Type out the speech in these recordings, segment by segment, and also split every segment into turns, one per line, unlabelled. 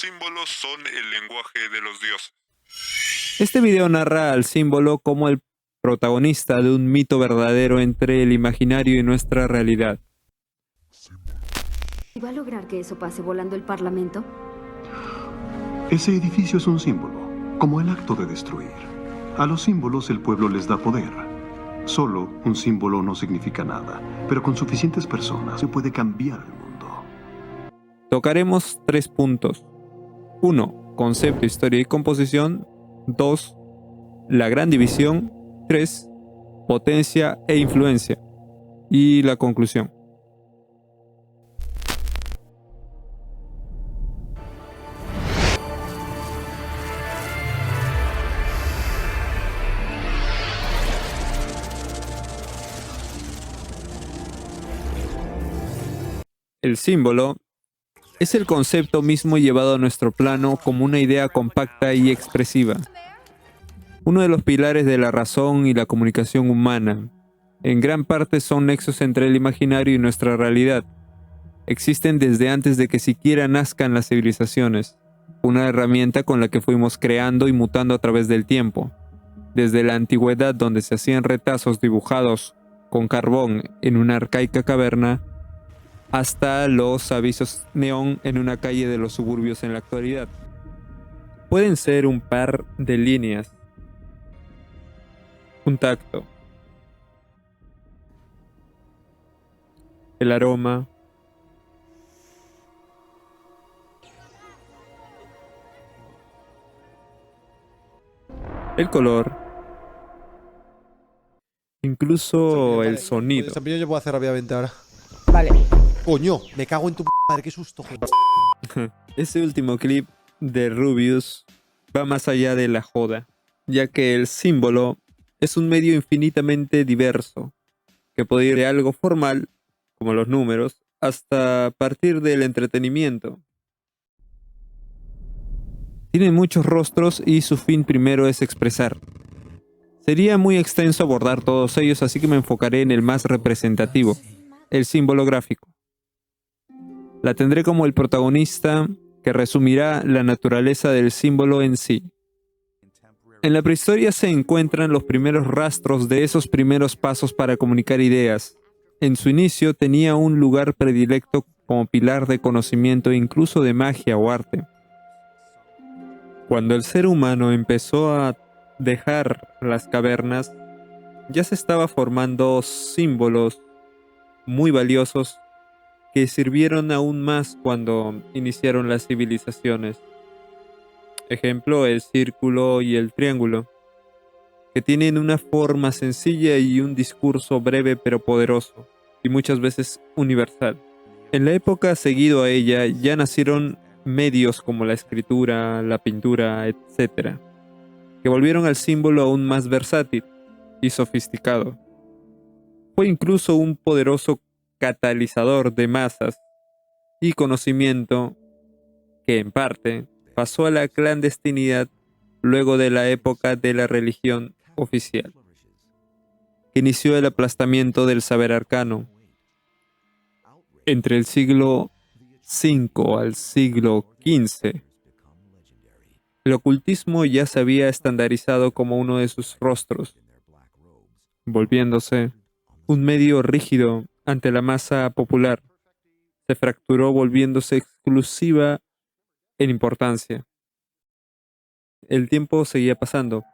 símbolos son el lenguaje de los dioses.
Este video narra al símbolo como el protagonista de un mito verdadero entre el imaginario y nuestra realidad.
¿Y va a lograr que eso pase volando el Parlamento?
Ese edificio es un símbolo, como el acto de destruir. A los símbolos el pueblo les da poder. Solo un símbolo no significa nada, pero con suficientes personas se puede cambiar el mundo.
Tocaremos 3 puntos. 1. Concepto, historia y composición. 2. La gran división. 3. Potencia e influencia. Y la conclusión. El símbolo es el concepto mismo llevado a nuestro plano como una idea compacta y expresiva. Uno de los pilares de la razón y la comunicación humana. En gran parte son nexos entre el imaginario y nuestra realidad. Existen desde antes de que siquiera nazcan las civilizaciones. Una herramienta con la que fuimos creando y mutando a través del tiempo. Desde la antigüedad, donde se hacían retazos dibujados con carbón en una arcaica caverna, hasta los avisos neón en una calle de los suburbios en la actualidad. Pueden ser un par de líneas, un tacto, el aroma, el color, incluso el sonido.
Esta opinión yo puedo hacer rápidamente ahora.
Vale.
Coño, me cago en tu madre, qué susto, joder.
Este último clip de Rubius va más allá de la joda, ya que el símbolo es un medio infinitamente diverso, que puede ir de algo formal, como los números, hasta partir del entretenimiento. Tiene muchos rostros y su fin primero es expresar. Sería muy extenso abordar todos ellos, así que me enfocaré en el más representativo, el símbolo gráfico. La tendré como el protagonista que resumirá la naturaleza del símbolo en sí. En la prehistoria se encuentran los primeros rastros de esos primeros pasos para comunicar ideas. En su inicio tenía un lugar predilecto como pilar de conocimiento e incluso de magia o arte. Cuando el ser humano empezó a dejar las cavernas, ya se estaba formando símbolos muy valiosos que sirvieron aún más cuando iniciaron las civilizaciones. Ejemplo, el círculo y el triángulo, que tienen una forma sencilla y un discurso breve pero poderoso, y muchas veces universal. En la época seguido a ella ya nacieron medios como la escritura, la pintura, etc., que volvieron al símbolo aún más versátil y sofisticado. Fue incluso un poderoso catalizador de masas y conocimiento que en parte pasó a la clandestinidad luego de la época de la religión oficial, que inició el aplastamiento del saber arcano. Entre el siglo V al siglo XV, el ocultismo ya se había estandarizado como uno de sus rostros, volviéndose un medio rígido ante la masa popular. Se fracturó volviéndose exclusiva en importancia. El tiempo seguía pasando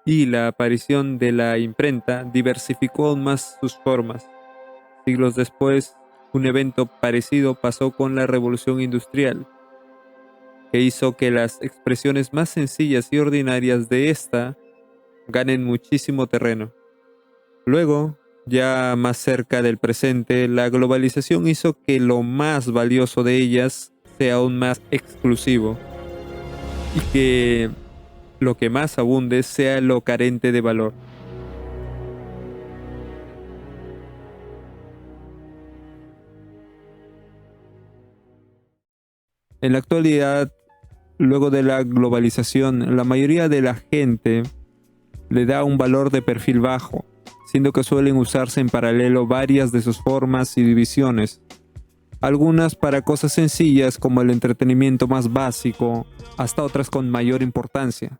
y la aparición de la imprenta diversificó aún más sus formas. Siglos después, un evento parecido pasó con la Revolución Industrial, que hizo que las expresiones más sencillas y ordinarias de esta ganen muchísimo terreno. Luego, ya más cerca del presente, la globalización hizo que lo más valioso de ellas sea aún más exclusivo y que lo que más abunde sea lo carente de valor. En la actualidad, luego de la globalización, la mayoría de la gente le da un valor de perfil bajo, siendo que suelen usarse en paralelo varias de sus formas y divisiones. algunas para cosas sencillas como el entretenimiento más básico, hasta otras con mayor importancia,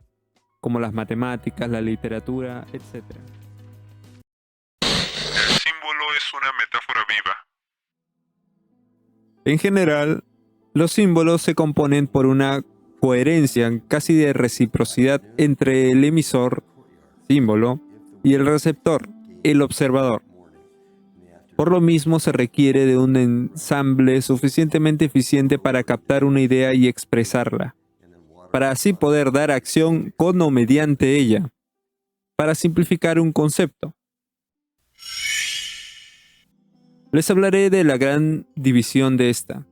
como las matemáticas, la literatura, etc.
El símbolo es una metáfora viva.
En general, los símbolos se componen por una coherencia casi de reciprocidad entre el emisor, símbolo, y el receptor, el observador. Por lo mismo se requiere de un ensamble suficientemente eficiente para captar una idea y expresarla, para así poder dar acción con o mediante ella, para simplificar un concepto. Les hablaré de la gran división de esta,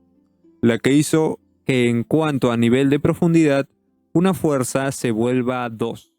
la que hizo que en cuanto a nivel de profundidad, una fuerza se vuelva dos.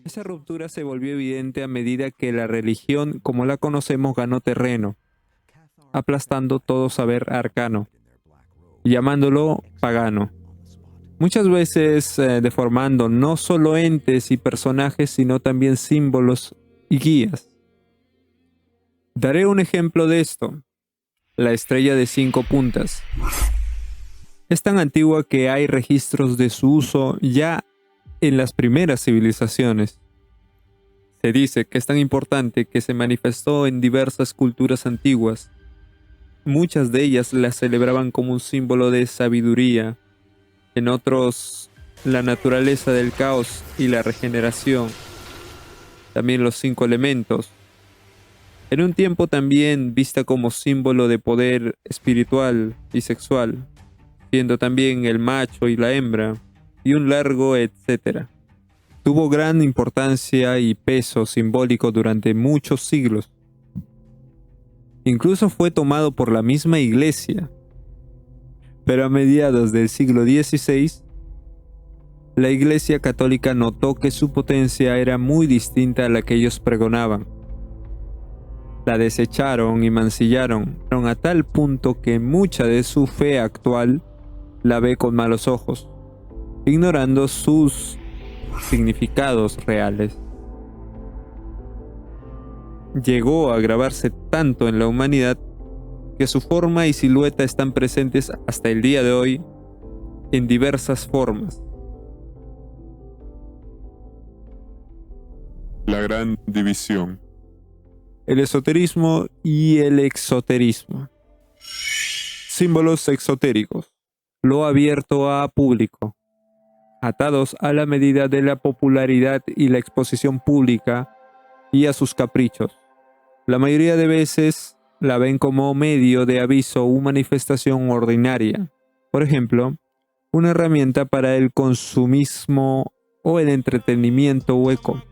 Esa ruptura se volvió evidente a medida que la religión, como la conocemos, ganó terreno, aplastando todo saber arcano, llamándolo pagano. Muchas veces deformando no solo entes y personajes, sino también símbolos y guías. Daré un ejemplo de esto: la estrella de 5 puntas. Es tan antigua que hay registros de su uso ya en las primeras civilizaciones. Se dice que es tan importante que se manifestó en diversas culturas antiguas. Muchas de ellas la celebraban como un símbolo de sabiduría, en otros la naturaleza del caos y la regeneración, también los 5 elementos. En un tiempo también vista como símbolo de poder espiritual y sexual, siendo también el macho y la hembra, y un largo etcétera. Tuvo gran importancia y peso simbólico durante muchos siglos. Incluso fue tomado por la misma Iglesia. Pero a mediados del siglo XVI, la Iglesia Católica notó que su potencia era muy distinta a la que ellos pregonaban. La desecharon y mancillaron a tal punto que mucha de su fe actual la ve con malos ojos, ignorando sus significados reales. Llegó a grabarse tanto en la humanidad que su forma y silueta están presentes hasta el día de hoy en diversas formas.
La gran división.
El esoterismo y el exoterismo. Símbolos exotéricos. Lo abierto a público, atados a la medida de la popularidad y la exposición pública y a sus caprichos. La mayoría de veces la ven como medio de aviso o manifestación ordinaria. Por ejemplo, una herramienta para el consumismo o el entretenimiento hueco.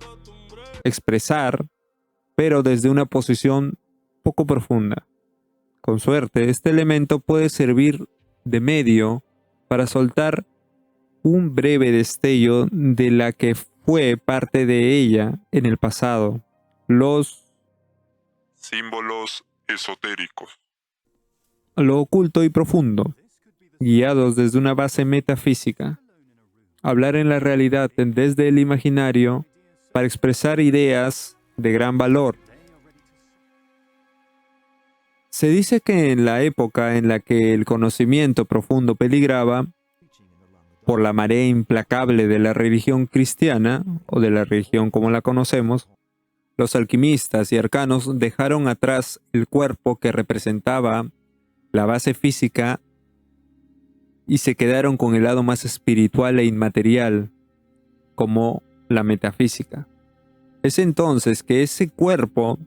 Expresar, pero desde una posición poco profunda. Con suerte, este elemento puede servir de medio para soltar un breve destello de la que fue parte de ella en el pasado. Los
Símbolos esotéricos.
lo oculto y profundo, guiados desde una base metafísica. Hablar en la realidad desde el imaginario para expresar ideas de gran valor. Se dice que en la época en la que el conocimiento profundo peligraba, por la marea implacable de la religión cristiana, o de la religión como la conocemos, los alquimistas y arcanos dejaron atrás el cuerpo que representaba la base física y se quedaron con el lado más espiritual e inmaterial, como la metafísica. Es entonces que ese cuerpo,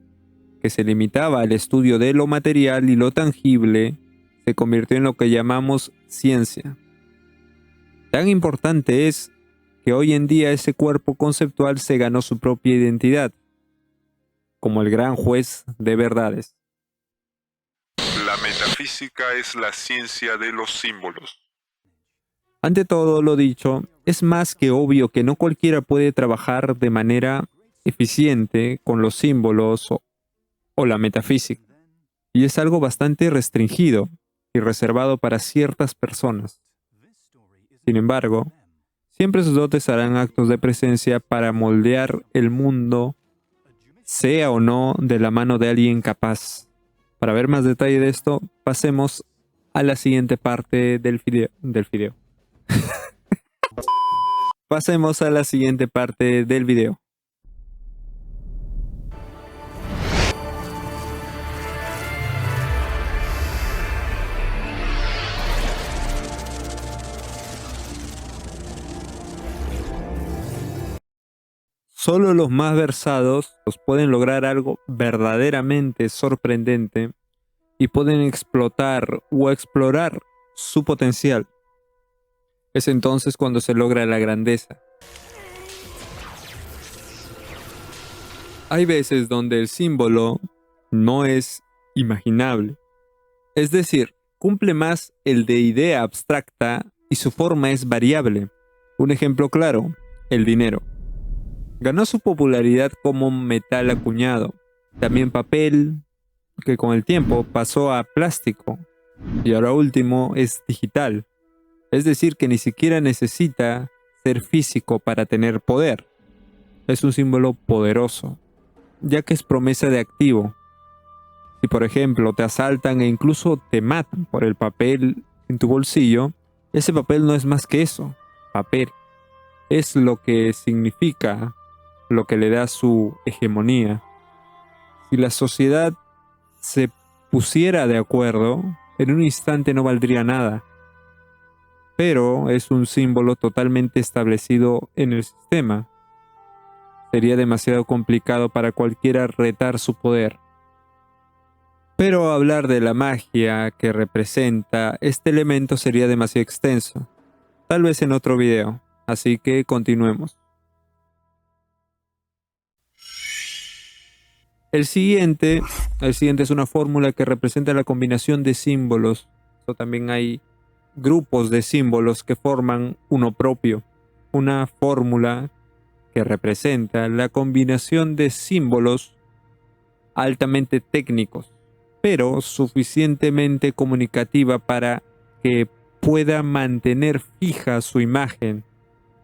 que se limitaba al estudio de lo material y lo tangible, se convirtió en lo que llamamos ciencia. Tan importante es que hoy en día ese cuerpo conceptual se ganó su propia identidad, como el gran juez de verdades.
La metafísica es la ciencia de los símbolos.
Ante todo lo dicho, es más que obvio que no cualquiera puede trabajar de manera eficiente con los símbolos o la metafísica, y es algo bastante restringido y reservado para ciertas personas. Sin embargo, siempre sus dotes harán actos de presencia para moldear el mundo, sea o no de la mano de alguien capaz. Para ver más detalle de esto, pasemos a la siguiente parte del video. Pasemos a la siguiente parte del video. Solo los más versados pueden lograr algo verdaderamente sorprendente y pueden explotar o explorar su potencial. Es entonces cuando se logra la grandeza. Hay veces donde el símbolo no es imaginable. Es decir, cumple más el de idea abstracta y su forma es variable. Un ejemplo claro, el dinero. Ganó su popularidad como metal acuñado, también papel, que con el tiempo pasó a plástico, y ahora último es digital. Es decir, que ni siquiera necesita ser físico para tener poder. Es un símbolo poderoso, ya que es promesa de activo. Si por ejemplo te asaltan e incluso te matan por el papel en tu bolsillo, ese papel no es más que eso, papel. Es lo que significa, lo que le da su hegemonía. Si la sociedad se pusiera de acuerdo, en un instante no valdría nada. Pero es un símbolo totalmente establecido en el sistema. Sería demasiado complicado para cualquiera retar su poder. Pero hablar de la magia que representa este elemento sería demasiado extenso. Tal vez en otro video, así que continuemos. El siguiente es una fórmula que representa la combinación de símbolos. También hay grupos de símbolos que forman uno propio. Una fórmula que representa la combinación de símbolos altamente técnicos, pero suficientemente comunicativa para que pueda mantener fija su imagen.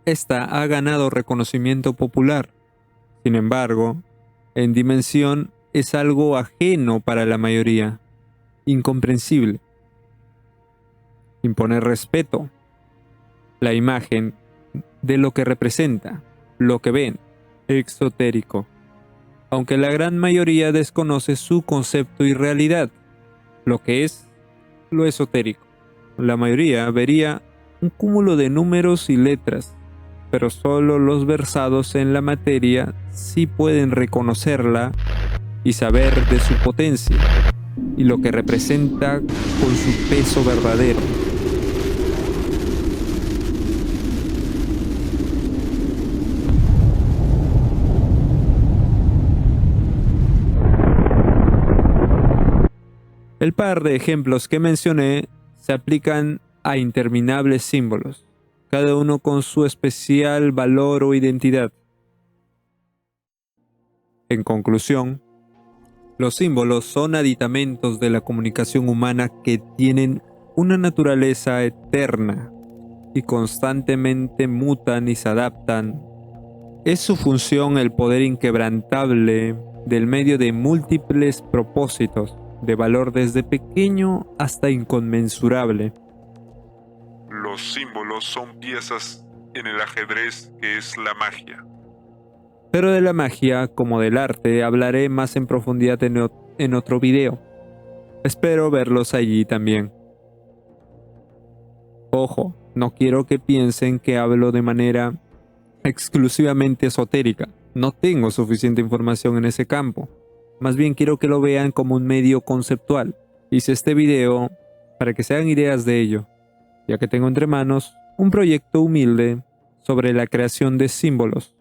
Esta ha ganado reconocimiento popular. Sin embargo, en dimensión es algo ajeno para la mayoría, incomprensible. Imponer respeto, la imagen de lo que representa, lo que ven, exotérico. Aunque la gran mayoría desconoce su concepto y realidad, lo que es lo esotérico. La mayoría vería un cúmulo de números y letras, pero solo los versados en la materia sí pueden reconocerla y saber de su potencia y lo que representa con su peso verdadero. El par de ejemplos que mencioné se aplican a interminables símbolos, cada uno con su especial valor o identidad. En conclusión, los símbolos son aditamentos de la comunicación humana que tienen una naturaleza eterna y constantemente mutan y se adaptan. Es su función el poder inquebrantable del medio de múltiples propósitos, de valor desde pequeño hasta inconmensurable.
Los símbolos son piezas en el ajedrez que es la magia.
Pero de la magia, como del arte, hablaré más en profundidad en otro video. Espero verlos allí también. Ojo, no quiero que piensen que hablo de manera exclusivamente esotérica. No tengo suficiente información en ese campo. Más bien quiero que lo vean como un medio conceptual. Hice este video para que se hagan ideas de ello, ya que tengo entre manos un proyecto humilde sobre la creación de símbolos.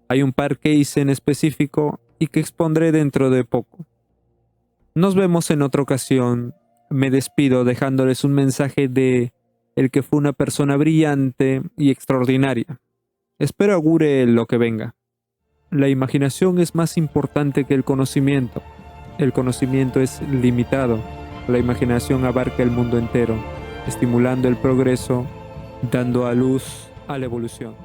Hay un par que hice en específico y que expondré dentro de poco. Nos vemos en otra ocasión. Me despido dejándoles un mensaje de el que fue una persona brillante y extraordinaria. Espero augure lo que venga. La imaginación es más importante que el conocimiento. el conocimiento es limitado, la imaginación abarca el mundo entero, estimulando el progreso, dando a luz a la evolución.